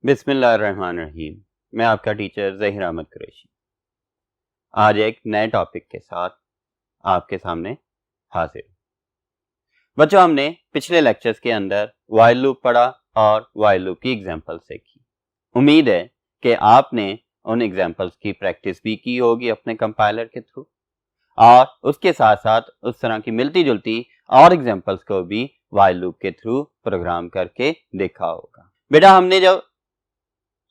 बिस्मिल्लाहिर्रहमानिर्रहीम। मैं आपका टीचर ज़हीर अहमद कुरैशी आज एक नए टॉपिक के साथ आपके सामने हाजिर। बच्चों, हमने पिछले लेक्चर्स के अंदर व्हाइल लूप पढ़ा और व्हाइल लूप की एग्जांपल्स देखी। उम्मीद है कि आपने उन एग्जांपल्स की प्रैक्टिस भी की होगी अपने कंपाइलर के थ्रू, और उसके साथ साथ उस तरह की मिलती जुलती और एग्जांपल्स को भी व्हाइल लूप के थ्रू प्रोग्राम करके देखा होगा। बेटा, हमने जब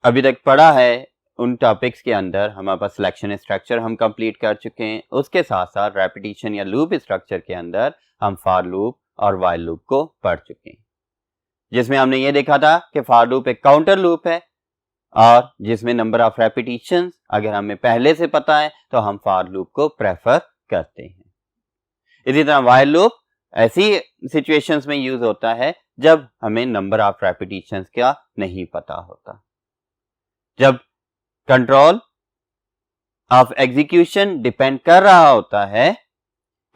अभी तक पढ़ा है उन टॉपिक्स के अंदर हमारे पास सिलेक्शन स्ट्रक्चर हम कंप्लीट कर चुके हैं। उसके साथ साथ रेपिटेशन या लूप स्ट्रक्चर के अंदर हम फॉर लूप और व्हाइल लूप को पढ़ चुके हैं, जिसमें हमने ये देखा था कि फॉर लूप एक काउंटर लूप है और जिसमें नंबर ऑफ रेपिटेशंस अगर हमें पहले से पता है तो हम फॉर लूप को प्रेफर करते हैं। इसी तरह व्हाइल लूप ऐसी सिचुएशंस में यूज होता है जब हमें नंबर ऑफ रेपिटेशंस का नहीं पता होता, जब कंट्रोल ऑफ एग्जीक्यूशन डिपेंड कर रहा होता है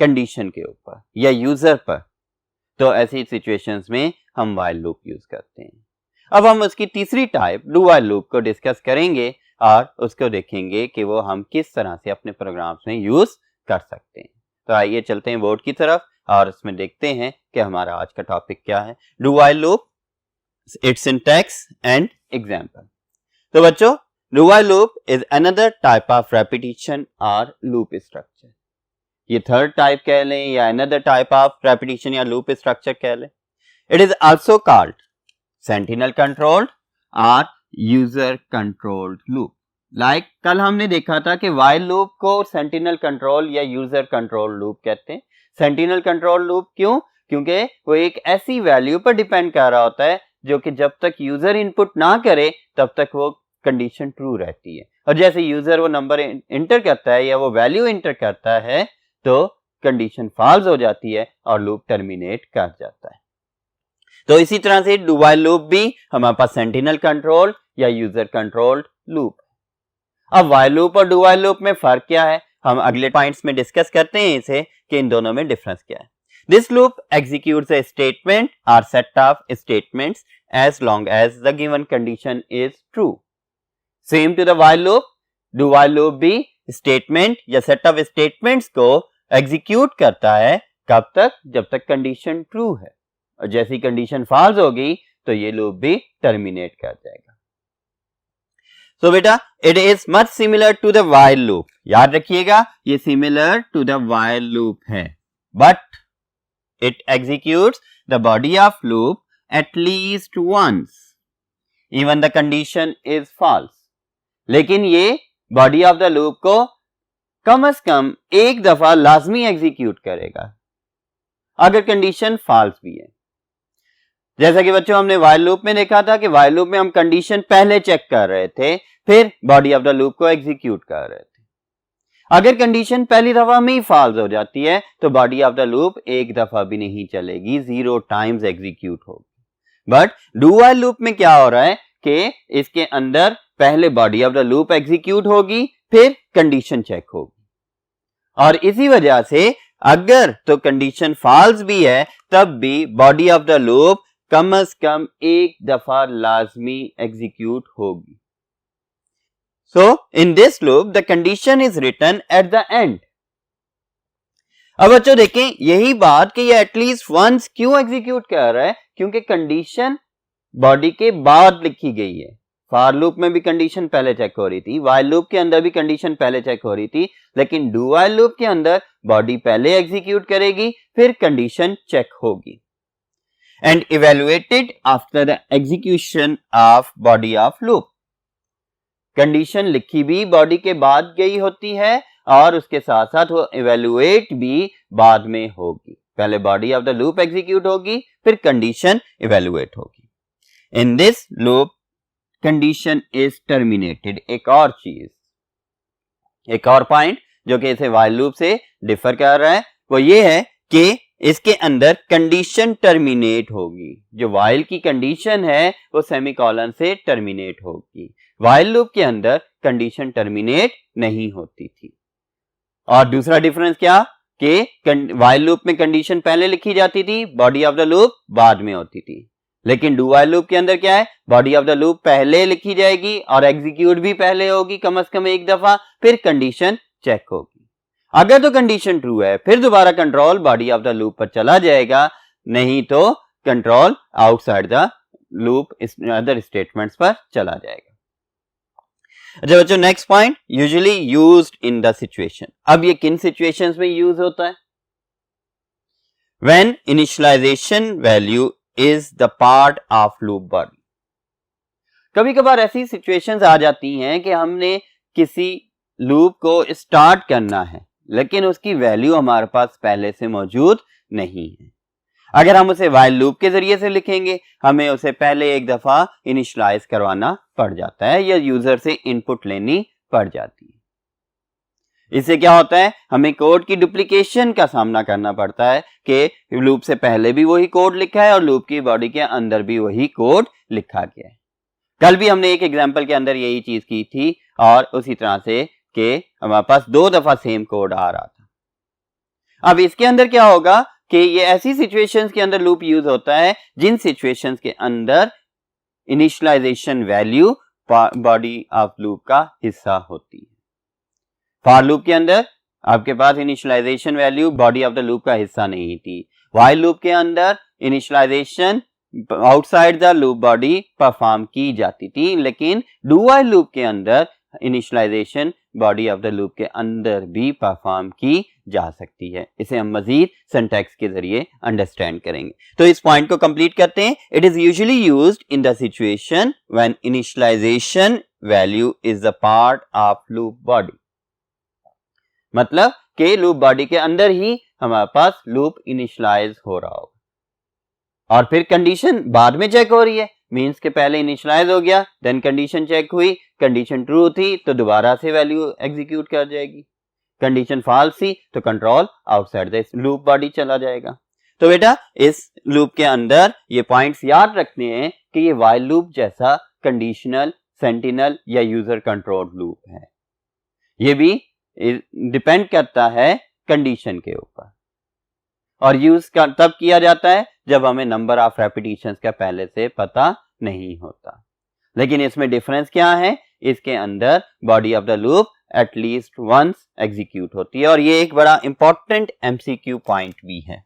कंडीशन के ऊपर या यूजर पर, तो ऐसी सिचुएशंस में हम व्हाइल लूप यूज करते हैं। अब हम उसकी तीसरी टाइप डू व्हाइल लूप को डिस्कस करेंगे और उसको देखेंगे कि वो हम किस तरह से अपने प्रोग्राम्स में यूज कर सकते हैं। तो आइए चलते हैं बोर्ड की तरफ और उसमें देखते हैं कि हमारा आज का टॉपिक क्या है। Do while loop, it's syntax and example. तो बच्चों, do while loop is another type of repetition or loop structure। ये थर्ड टाइप कह लें या another type of repetition या loop structure कह लें। It is also called sentinel controlled or user controlled loop। Like कल हमने देखा था कि while loop को sentinel control या user control loop कहते हैं। sentinel control loop क्यों? क्योंकि वो एक ऐसी वैल्यू पर डिपेंड कर रहा होता है जो कि जब तक यूजर इनपुट ना करे तब तक वो कंडीशन ट्रू रहती है, और जैसे यूजर वो नंबर इंटर करता है या वो वैल्यू इंटर करता है तो कंडीशन फॉल्स हो जाती है और लूप टर्मिनेट कर जाता है। तो इसी तरह से डू व्हाइल लूप भी हमारे पास सेंटिनल कंट्रोल या यूजर कंट्रोल्ड लूप। अब व्हाइल लूप और डू व्हाइल लूप में फर्क क्या है, हम अगले पॉइंट्स में डिस्कस करते हैं इसे कि इन दोनों में डिफरेंस क्या है। This loop executes a statement or set of statements as long as the given condition is true। Same to the while loop, do while loop भी statement या set of statements को execute करता है कब तक, जब तक condition true है, और जैसी condition false होगी तो ये loop भी terminate कर जाएगा। So बेटा, it is much similar to the while loop। याद रखिएगा ये similar to the while loop है, but it executes the body of loop at least once even the condition is false। लेकिन ये बॉडी ऑफ द लूप को कम से कम एक दफा लाजमी एग्जीक्यूट करेगा अगर कंडीशन फॉल्स भी है। जैसा कि बच्चों हमने व्हाइल लूप में देखा था कि व्हाइल लूप में हम कंडीशन पहले चेक कर रहे थे फिर बॉडी ऑफ द लूप को एग्जीक्यूट कर रहे थे। अगर कंडीशन पहली दफा में ही फॉल्स हो जाती है तो बॉडी ऑफ द लूप एक दफा भी नहीं चलेगी, 0 टाइम्स एग्जीक्यूट होगी। बट डू व्हाइल लूप में क्या हो रहा है कि इसके अंदर पहले body of the loop execute होगी फिर कंडीशन चेक होगी, और इसी वजह से अगर तो कंडीशन फॉल्स भी है तब भी बॉडी ऑफ द लूप कम से कम एक दफा लाजमी एग्जीक्यूट होगी। So in this loop the condition is written at the end। अब बच्चों देखें यही बात कि ये एटलीस्ट वंस क्यों एग्जीक्यूट कर रहा है, क्योंकि कंडीशन बॉडी के बाद लिखी गई है। फॉर लूप में भी कंडीशन पहले चेक हो रही थी, व्हाइल लूप के अंदर भी कंडीशन पहले चेक हो रही थी, लेकिन डू व्हाइल लूप के अंदर बॉडी पहले एग्जीक्यूट करेगी फिर कंडीशन चेक होगी and evaluated after the execution of body of loop. Condition लिखी भी बॉडी के बाद गई होती है और उसके साथ साथ वो इवेलुएट भी बाद में होगी। पहले body of the loop execute होगी फिर कंडीशन इवेलुएट होगी। In this loop condition is terminated. एक और चीज, एक और पॉइंट जो कि इसे व्हाइल लूप से डिफर कर रहा है वो ये है कि इसके अंदर कंडीशन टर्मिनेट होगी। जो व्हाइल की कंडीशन है वो सेमीकोलन से टर्मिनेट होगी, व्हाइल लूप के अंदर कंडीशन टर्मिनेट नहीं होती थी। और दूसरा डिफरेंस क्या कि व्हाइल लूप में कंडीशन पहले लिखी जाती थी, बॉडी ऑफ द लूप बाद में होती थी। लेकिन डू व्हाइल लूप के अंदर क्या है, बॉडी ऑफ द लूप पहले लिखी जाएगी और एग्जीक्यूट भी पहले होगी कम से कम एक दफा, फिर कंडीशन चेक होगी। अगर तो कंडीशन ट्रू है फिर दोबारा control body of the loop पर चला जाएगा, नहीं तो control outside the loop other statements पर चला जाएगा। अच्छा बच्चों, next point, usually used in the situation. अब ये किन सिचुएशंस में यूज होता है? When initialization value is the part of loop body. कभी कभार ऐसी सिचुएशंस आ जाती हैं कि हमने किसी लूप को स्टार्ट करना है लेकिन उसकी वैल्यू हमारे पास पहले से मौजूद नहीं है। अगर हम उसे व्हाइल लूप के जरिए से लिखेंगे, हमें उसे पहले एक दफा इनिशियलाइज करवाना पड़ जाता है या यूजर से इनपुट लेनी पड़ जाती है। इससे क्या होता है, हमें कोड की डुप्लीकेशन का सामना करना पड़ता है कि लूप से पहले भी वही कोड लिखा है और लूप की बॉडी के अंदर भी वही कोड लिखा गया है। कल भी हमने एक एग्जांपल के अंदर यही चीज की थी और उसी तरह से कि हमारे पास 2 दफा सेम कोड आ रहा था। अब इसके अंदर क्या होगा कि ये ऐसी सिचुएशंस के अंदर लूप यूज होता है जिन सिचुएशंस के अंदर initialization value body of loop का हिस्सा होती है। फॉर लूप के अंदर आपके पास initialization value body of the loop का हिस्सा नहीं थी। व्हाइल लूप के अंदर initialization outside the loop body perform की जाती थी, लेकिन डू व्हाइल लूप के अंदर initialization body of the loop के अंदर भी परफॉर्म की जा सकती है। इसे हम मजीद सिंटैक्स के जरिए अंडरस्टैंड करेंगे। तो इस पॉइंट को कंप्लीट करते हैं। It is usually used in the situation when initialization value is the part of loop body. मतलब कि लूप बॉडी के अंदर ही हमारे पास लूप इनिशियलाइज हो रहा होगा और फिर कंडीशन बाद में चेक हो रही है। मींस के पहले इनिशियलाइज हो गया, देन कंडीशन चेक हुई, कंडीशन ट्रू थी तो दोबारा से वैल्यू एग्जीक्यूट कर जाएगी, कंडीशन फॉल्स थी तो control outside the loop body चला जाएगा। तो बेटा इस लूप के अंदर ये पॉइंट्स याद रखने हैं कि ये व्हाइल लूप जैसा कंडीशनल, सेंटिनल या यूजर कंट्रोल्ड लूप है। ये भी डिपेंड करता है कंडीशन के ऊपर और यूज तब किया जाता है जब हमें नंबर ऑफ रेपिटेशंस का पहले से पता नहीं होता। लेकिन इसमें डिफरेंस क्या है, इसके अंदर body of the loop at least once execute होती है और ये एक बड़ा इंपॉर्टेंट एमसीक्यू पॉइंट भी है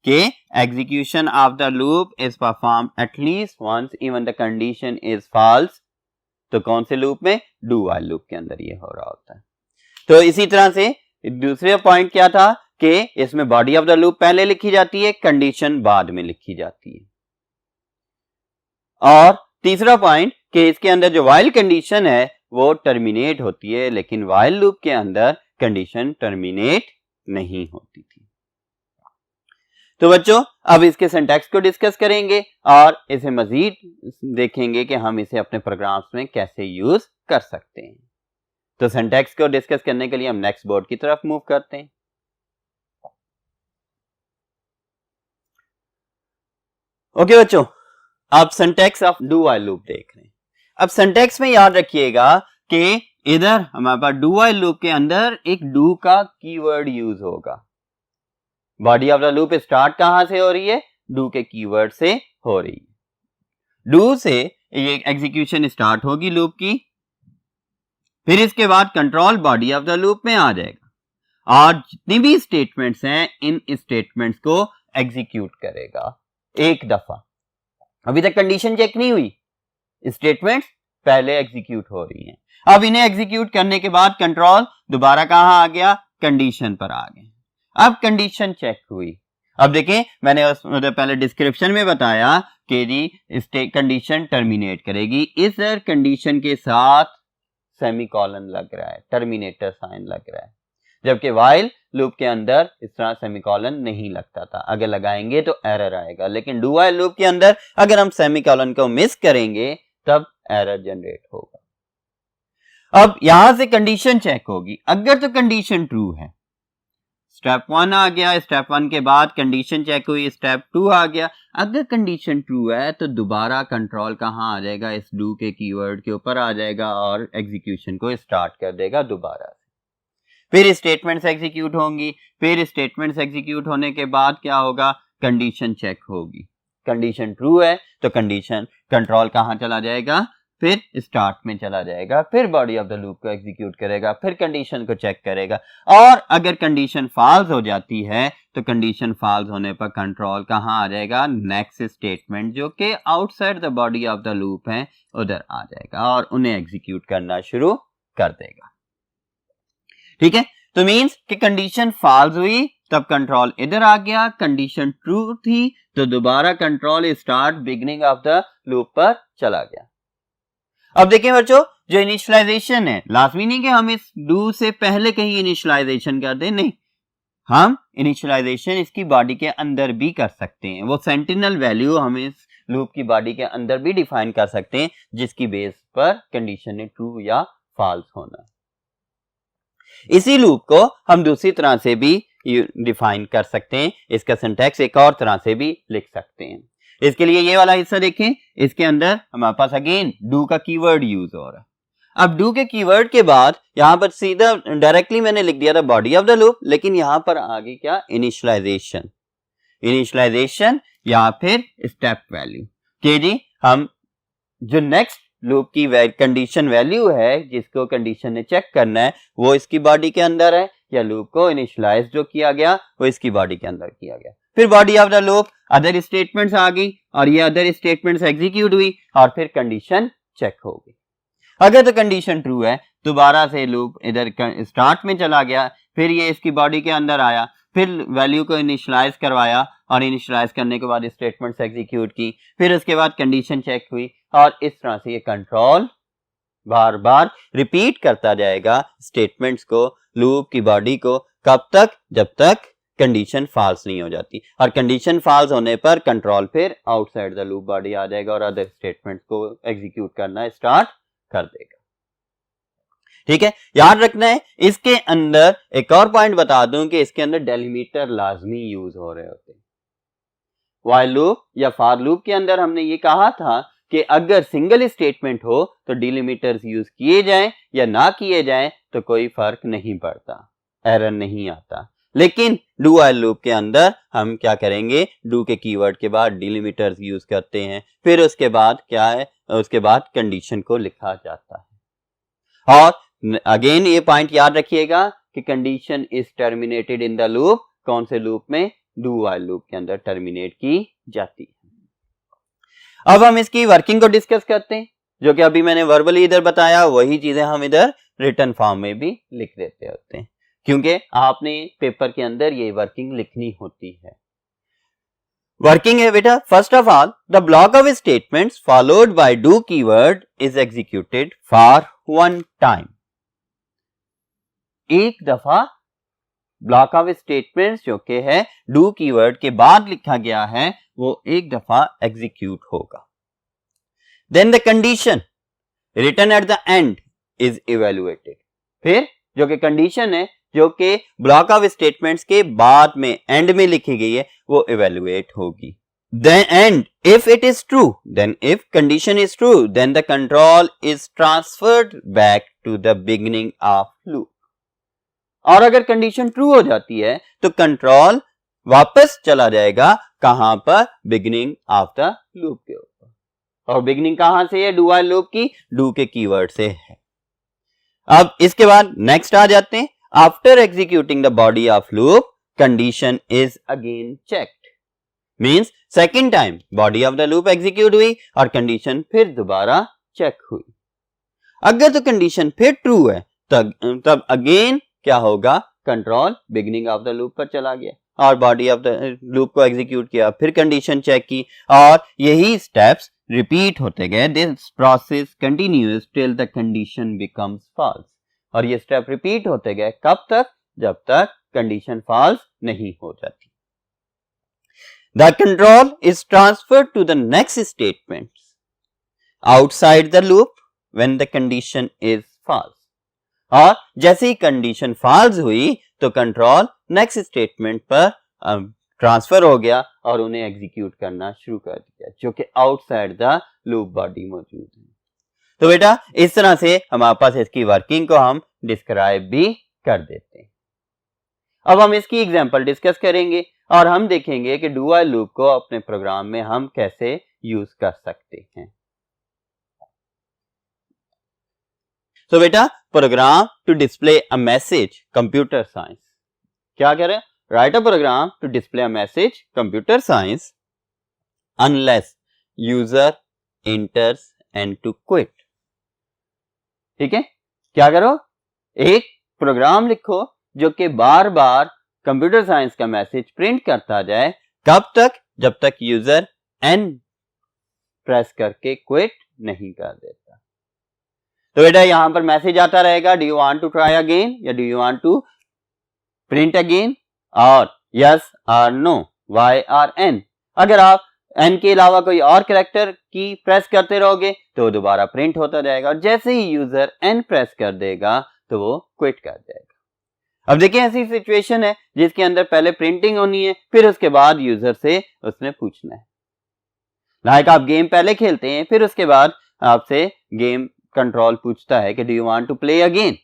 कि execution of the loop is perform at least once even the condition is false. तो कौन से लूप में? डू व्हाइल लूप के अंदर ये हो रहा होता है। तो इसी तरह से दूसरे पॉइंट क्या था कि इसमें बॉडी ऑफ द लूप पहले लिखी जाती है, कंडीशन बाद में लिखी जाती है। और तीसरा पॉइंट कि इसके अंदर जो व्हाइल कंडीशन है वो टर्मिनेट होती है, लेकिन व्हाइल लूप के अंदर कंडीशन टर्मिनेट नहीं होती थी। तो बच्चों अब इसके सिंटैक्स को डिस्कस करेंगे और इसे मजीद देखेंगे कि हम इसे अपने प्रोग्राम्स में कैसे यूज कर सकते हैं। तो सिंटैक्स को डिस्कस करने के लिए हम नेक्स्ट बोर्ड की तरफ मूव करते हैं। ओके बच्चों, आप syntax of do while loop देख रहे हैं। अब सिंटैक्स में याद रखिएगा कि इधर हमारे पास डू व्हाइल लूप के अंदर एक डू का कीवर्ड यूज होगा। Body of the loop start कहां से हो रही है? डू के कीवर्ड से हो रही है। डू से ये एग्जीक्यूशन स्टार्ट होगी लूप की, फिर इसके बाद control body of the loop में आ जाएगा और जितनी भी स्टेटमेंट्स हैं इन स्टेटमेंट्स को एग्जीक्यूट करेगा एक दफा। अभी तक कंडीशन चेक नहीं हुई, स्टेटमेंट्स पहले एग्जीक्यूट हो रही हैं। अब इन्हें एग्जीक्यूट करने के बाद कंट्रोल दोबारा कहां आ गया? कंडीशन पर आ गए। अब कंडीशन चेक हुई। अब देखें मैंने पहले डिस्क्रिप्शन में बताया कि जी कंडीशन टर्मिनेट करेगी, इस कंडीशन के साथ सेमीकोलन लग रहा है, टर्मिनेटर साइन लग रहा है, जबकि व्हाइल लूप के अंदर इस तरह सेमीकोलन नहीं लगता था। अगर लगाएंगे तो एरर आएगा, लेकिन डू व्हाइल लूप के अंदर अगर हम सेमीकोलन को मिस करेंगे तब एरर जनरेट होगा। अब यहां से कंडीशन चेक होगी। अगर तो कंडीशन ट्रू है, स्टेप 1 आ गया, स्टेप 1 के बाद कंडीशन चेक हुई, स्टेप 2 आ गया। अगर कंडीशन ट्रू है तो दोबारा कंट्रोल कहां आ जाएगा? इस डू के कीवर्ड के ऊपर आ जाएगा और एग्जीक्यूशन को स्टार्ट कर देगा दोबारा से। फिर स्टेटमेंट्स एग्जीक्यूट होंगी, फिर स्टेटमेंट्स एग्जीक्यूट होने के बाद क्या होगा? कंडीशन चेक होगी। कंडीशन ट्रू है तो कंडीशन कंट्रोल कहाँ चला जाएगा, फिर स्टार्ट में चला जाएगा, फिर बॉडी ऑफ द लूप को एग्जीक्यूट करेगा, फिर कंडीशन को चेक करेगा। और अगर कंडीशन फॉल्स हो जाती है तो कंडीशन फॉल्स होने पर कंट्रोल कहाँ आ जाएगा, नेक्स्ट स्टेटमेंट जो कि outside the body of the loop है उधर आ जाएगा और उन्हें एग्जीक्यूट करना शुरू कर देगा। ठीक है, तो मींस कि कंडीशन फॉल्स हुई तब कंट्रोल इधर आ गया, कंडीशन ट्रू थी तो दोबारा control start beginning of the loop पर चला गया। अब देखिए बच्चों, जो इनिशियलाइजेशन है लाजमी नहीं कि हम इस डू से पहले कहीं इनिशियलाइजेशन कर दें, नहीं, हम इनिशियलाइजेशन इसकी बॉडी के अंदर भी कर सकते हैं। वो सेंटिनल वैल्यू हम इस लूप की बॉडी के अंदर भी डिफाइन कर सकते हैं जिसकी बेस पर कंडीशन है ट्रू या फॉल्स होना। इसी लूप को हम दूसरी तरह से भी डिफाइन कर सकते हैं, इसका सिंटैक्स एक और तरह से भी लिख सकते हैं। इसके लिए ये वाला हिस्सा देखें, इसके अंदर हमारे पास अगेन डू का कीवर्ड यूज हो रहा है। अब डू के कीवर्ड के बाद यहां पर सीधा डायरेक्टली मैंने लिख दिया था बॉडी ऑफ द लूप, लेकिन यहां पर आगे क्या, इनिशियलाइजेशन, इनिशियलाइजेशन या फिर स्टेप वैल्यू के जी हम जो नेक्स्ट लूप की कंडीशन वैल्यू है जिसको कंडीशन ने चेक करना है वो इसकी बॉडी के अंदर है, या लूप को इनिशियलाइज जो किया गया वो इसकी बॉडी के अंदर किया गया। फिर body of the loop other statements आ गई और ये अदर स्टेटमेंट्स एग्जीक्यूट हुई और फिर कंडीशन चेक हो गई। अगर तो कंडीशन ट्रू है दोबारा से लूप इधर स्टार्ट में चला गया, फिर ये इसकी बॉडी के अंदर आया, फिर वैल्यू को इनिशियलाइज करवाया और इनिशियलाइज करने के बाद स्टेटमेंट्स एग्जीक्यूट की, फिर उसके बाद कंडीशन चेक हुई और इस तरह से ये कंट्रोल बार बार रिपीट करता जाएगा स्टेटमेंट्स को, लूप की बॉडी को, कब तक, जब तक कंडीशन फॉल्स नहीं हो जाती। और कंडीशन फॉल्स होने पर कंट्रोल फिर आउटसाइड द लूप बॉडी आ जाएगा और अदर स्टेटमेंट्स को एग्जीक्यूट करना स्टार्ट कर देगा। ठीक है, याद रखना है। इसके अंदर एक और पॉइंट बता दूं कि इसके अंदर डेलिमीटर लाजमी यूज हो रहे होते हैं। व्हाइल लूप या फॉर लूप के अंदर हमने ये कहा था कि अगर सिंगल स्टेटमेंट हो तो डिलिमीटर्स यूज किए जाएं या ना किए जाएं तो कोई फर्क नहीं पड़ता, एरर नहीं आता। लेकिन डू व्हाइल लूप के अंदर हम क्या करेंगे, डू के कीवर्ड के बाद डिलिमीटर्स यूज करते हैं, फिर उसके बाद क्या है, उसके बाद कंडीशन को लिखा जाता है। और अगेन ये पॉइंट याद रखिएगा कि condition is terminated in the loop, कौन से लूप में, डू व्हाइल लूप के अंदर टर्मिनेट की जाती है। अब हम इसकी वर्किंग को डिस्कस करते हैं, जो कि अभी मैंने वर्बली इधर बताया वही चीजें हम इधर रिटन फॉर्म में भी लिख देते होते हैं, क्योंकि आपने पेपर के अंदर ये वर्किंग लिखनी होती है। वर्किंग है बेटा, first of all the block of statements followed by do keyword is executed for one time. एक दफा ब्लॉक ऑफ स्टेटमेंट्स जो कि है डू कीवर्ड के बाद लिखा गया है वो एक दफा एग्जीक्यूट होगा। Then the condition written at the end is evaluated. फिर जो कि कंडीशन है जो कि ब्लॉक ऑफ स्टेटमेंट्स के बाद में एंड में लिखी गई है वो इवेलुएट होगी। Then and if it is true, then if condition is true, then the control is transferred back to the beginning of loop. और अगर कंडीशन ट्रू हो जाती है तो कंट्रोल वापस चला जाएगा कहां पर, बिगिनिंग ऑफ द लूप के ऊपर। और बिगिनिंग कहां से है, डू व्हाइल लूप की, डू के कीवर्ड से है। अब इसके बाद नेक्स्ट आ जाते हैं, after executing the body of loop condition is again checked. Means second time body of the loop execute हुई और कंडीशन फिर दोबारा चेक हुई। अगर तो कंडीशन फिर ट्रू है तब अगेन क्या होगा, control beginning of the loop पर चला गया और बॉडी ऑफ द लूप को एग्जीक्यूट किया, फिर कंडीशन चेक की और यही स्टेप्स रिपीट होते गए। This process continues till the condition becomes false. और ये स्टेप रिपीट होते गए कब तक, जब तक कंडीशन फॉल्स नहीं हो जाती। The control is transferred to the next statements outside the loop when the condition is false. और जैसे ही कंडीशन फॉल्स हुई तो कंट्रोल नेक्स्ट स्टेटमेंट पर ट्रांसफर हो गया और उन्हें एग्जीक्यूट करना शुरू कर दिया जो कि आउटसाइड द लूप बॉडी मौजूद है। तो बेटा इस तरह से हमारे पास इसकी वर्किंग को हम डिस्क्राइब भी कर देते हैं। अब हम इसकी एग्जांपल डिस्कस करेंगे और हम देखेंगे कि डू व्हाइल लूप को अपने प्रोग्राम में हम कैसे यूज कर सकते हैं। तो बेटा, program to display a message computer science, क्या कह रहे हैं? Write a program to display a message computer science unless user enters end to quit. ठीक है, क्या करो? एक प्रोग्राम लिखो जो कि बार बार कंप्यूटर साइंस का मैसेज प्रिंट करता जाए। कब तक? जब तक यूजर एन प्रेस करके क्विट नहीं कर देता। तो बेटा यहां पर मैसेज आता रहेगा, do you want to try again या do you want to print again, और यस और नो, वाई और एन। अगर आप एन के अलावा कोई और कैरेक्टर की प्रेस करते रहोगे तो दोबारा प्रिंट होता जाएगा, और जैसे ही यूजर एन प्रेस कर देगा तो वो क्विट कर जाएगा। अब देखिए, ऐसी सिचुएशन है जिसके अंदर पहले प्रिंटिंग होनी है, फिर उसके बाद यूजर से उसने पूछना है। लाइक आप गेम पहले खेलते हैं, फिर उसके बाद आपसे गेम कंट्रोल पूछता है कि do you want to play again.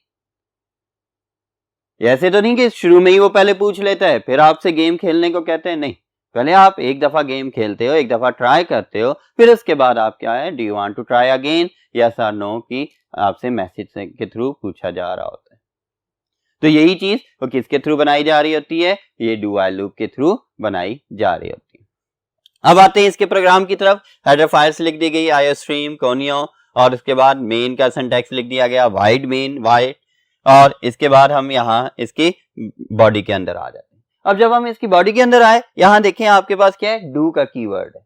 ऐसे तो नहीं कि शुरू में ही वो पहले पूछ लेता है फिर आपसे गेम खेलने को कहते हैं, नहीं, पहले आप एक दफा गेम खेलते हो, एक दफा ट्राई करते हो, फिर उसके बाद आप क्या है, do you want to try again, yes और नो की आपसे मैसेज के थ्रू पूछा जा रहा होता है। तो यही चीज वो किसके थ्रू बनाई जा रही होती है? ये डू व्हाइल लूप के थ्रू बनाई जा रही होती है। अब आते हैं इसके प्रोग्राम की तरफ। हेडर फाइल्स लिख दी गई, आईओस्ट्रीम, कोनियो, और उसके बाद मेन का सिंटैक्स लिख दिया गया, वाइड मेन, वाइड, और इसके बाद हम यहाँ इसकी बॉडी के अंदर आ जाते हैं। अब जब हम इसकी बॉडी के अंदर आए, यहां देखें आपके पास क्या है, डू का कीवर्ड है।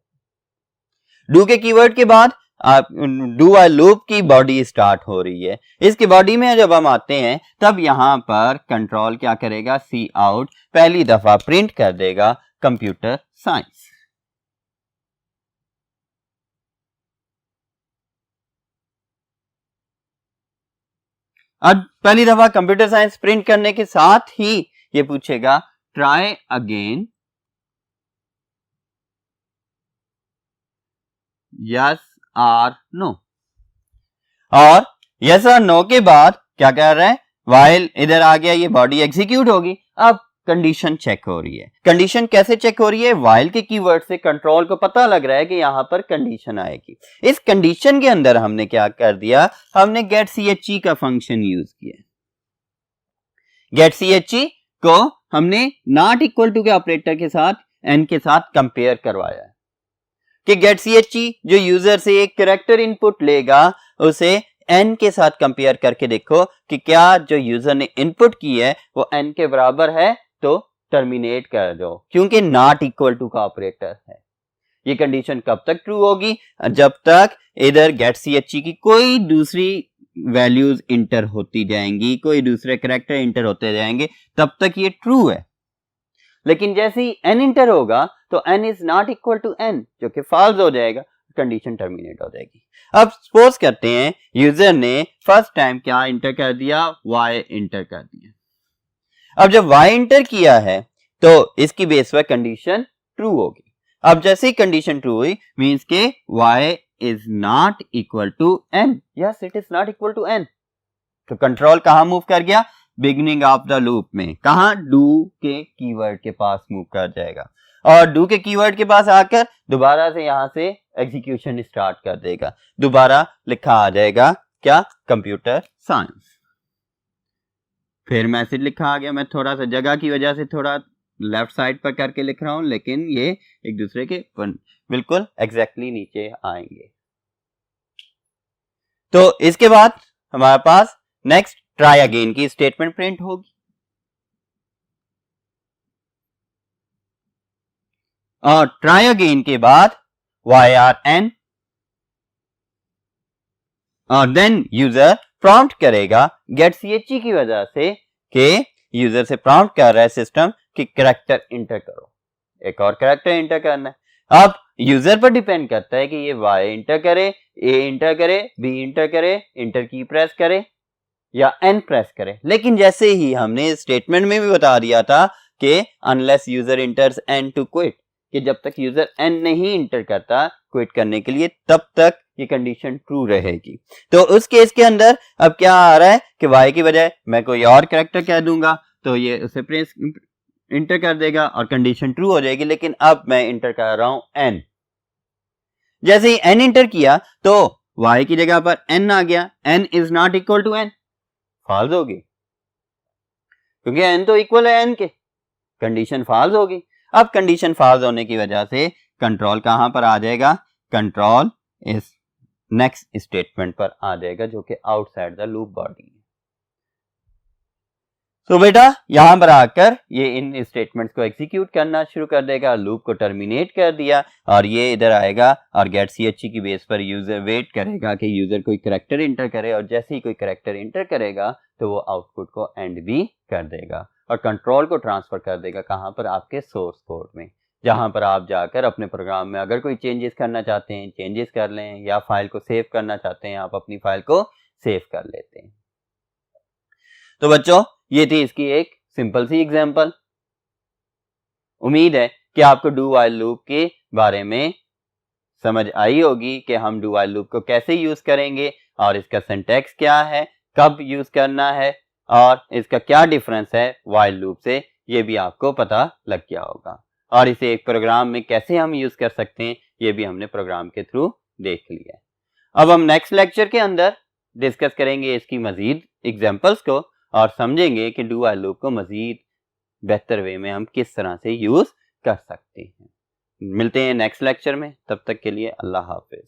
डू के कीवर्ड के बाद आप डू व्हाइल लूप की बॉडी स्टार्ट हो रही है। इसकी बॉडी में जब हम आते हैं तब यहां पर कंट्रोल क्या करेगा, सी आउट पहली दफा प्रिंट कर देगा कंप्यूटर साइंस। अब पहली दफा कंप्यूटर साइंस प्रिंट करने के साथ ही ये पूछेगा ट्राई अगेन, यस और नो, और यस और नो के बाद क्या कर रहे हैं, वाइल इधर आ गया, ये बॉडी एग्जीक्यूट होगी। अब कंडीशन चेक हो रही है। कंडीशन कैसे चेक हो रही है? वाइल के कीवर्ड से कंट्रोल को पता लग रहा है कि यहां पर कंडीशन आएगी। इस कंडीशन के अंदर हमने क्या कर दिया, हमने गेट ची का फंक्शन यूज किया। गेट ची को हमने नॉट इक्वल टू के ऑपरेटर के साथ एन के साथ कंपेयर करवाया है कि गेट ची जो यूजर से एक कैरेक्टर इनपुट लेगा उसे एन के साथ कंपेयर करके देखो कि क्या जो यूजर ने इनपुट की है वो एन के बराबर है, तो टर्मिनेट कर दो, क्योंकि नॉट इक्वल टू का ऑपरेटर है। ये कंडीशन कब तक ट्रू होगी? जब तक इधर गेट ची की कोई दूसरी वैल्यूज इंटर होती जाएंगी, कोई दूसरे कैरेक्टर इंटर होते जाएंगे, तब तक ये ट्रू है। लेकिन जैसे ही एन इंटर होगा तो N is not equal to N, जो कि फॉल्स हो जाएगा, कंडीशन टर्मिनेट हो जाएगी। अब सपोज करते हैं यूजर ने फर्स्ट टाइम क्या इंटर कर दिया, वाई इंटर कर दिया। अब जब वाई इंटर किया है तो इसकी बेस पर कंडीशन ट्रू होगी। अब जैसे ही कंडीशन ट्रू हुई मींस के Y is not equal to N, yes it is not equal to N. तो कंट्रोल कहां मूव कर गया, बिगिनिंग ऑफ द लूप में, कहां, डू के कीवर्ड के पास मूव कर जाएगा, और डू के कीवर्ड के पास आकर दोबारा से यहां से एग्जीक्यूशन स्टार्ट कर देगा। दोबारा लिखा आ जाएगा क्या, कंप्यूटर साइंस। फिर मैसेज लिखा आ गया। मैं थोड़ा सा जगह की वजह से थोड़ा लेफ्ट साइड पर करके लिख रहा हूं, लेकिन ये एक दूसरे के बिल्कुल एग्जैक्टली नीचे आएंगे। तो इसके बाद हमारे पास नेक्स्ट ट्राई अगेन की स्टेटमेंट प्रिंट होगी, और ट्राई अगेन के बाद वाई आर एन, और देन यूजर प्रॉम्प्ट करेगा गेट ची की वजह से कि यूजर से प्रॉम्प्ट कर रहा है सिस्टम कि कैरेक्टर इंटर करो, एक और कैरेक्टर इंटर करना है। अब यूजर पर डिपेंड करता है कि ये वाई इंटर करे, ए इंटर करे, बी इंटर करे, इंटर की प्रेस करे या एन प्रेस करे। लेकिन जैसे ही हमने स्टेटमेंट में भी बता दिया था कि unless user enters N to quit, कि जब तक यूजर एन नहीं इंटर करता क्विट करने के लिए, तब तक ये कंडीशन ट्रू रहेगी। तो उस केस के अंदर अब क्या आ रहा है कि वाई की बजाय मैं कोई और कैरेक्टर कह दूंगा, तो ये उसे इंटर कर देगा और कंडीशन ट्रू हो जाएगी, लेकिन अब मैं इंटर कर रहा हूं n। जैसे ही n इंटर किया तो y की जगह पर n आ गया, n is not equal to n, false होगी, क्योंकि n तो इक्वल है n के, कंडीशन फॉल्स होगी। अब कंडीशन फॉल्स होने की वजह से कंट्रोल कहां पर आ जाएगा, कंट्रोल इस नेक्स्ट स्टेटमेंट पर आ जाएगा जो कि आउटसाइड द लूप बॉडी है। तो बेटा यहां पर आकर ये इन स्टेटमेंट्स को एग्जीक्यूट करना शुरू कर देगा, लूप को टर्मिनेट कर दिया और ये इधर आएगा और गेट CHE की बेस पर यूजर वेट करेगा कि यूजर कोई करैक्टर इंटर करे, और जैसे ही कोई करैक्टर इंटर करेगा तो वो आउटपुट को एंड भी कर देगा और कंट्रोल को ट्रांसफर कर देगा कहां पर, आपके सोर्स कोड में, जहां पर आप जाकर अपने प्रोग्राम में अगर कोई चेंजेस करना चाहते हैं चेंजेस कर लें, या फाइल को सेव करना चाहते हैं आप अपनी फाइल को सेव कर लेते हैं। तो बच्चों ये थी इसकी एक सिंपल सी एग्जांपल। उम्मीद है कि आपको डू व्हाइल लूप के बारे में समझ आई होगी कि हम डू व्हाइल लूप को कैसे यूज करेंगे और इसका सिंटैक्स क्या है, कब यूज करना है और इसका क्या डिफरेंस है व्हाइल लूप से, ये भी आपको पता लग गया होगा। और इसे एक प्रोग्राम में कैसे हम यूज कर सकते हैं ये भी हमने प्रोग्राम के थ्रू देख लिया है। अब हम नेक्स्ट लेक्चर के अंदर डिस्कस करेंगे इसकी मजीद एग्जांपल्स को और समझेंगे कि डू व्हाइल लूप को मजीद बेहतर वे में हम किस तरह से यूज कर सकते हैं। मिलते हैं नेक्स्ट लेक्चर में, तब तक के लिए अल्लाह हाफिज।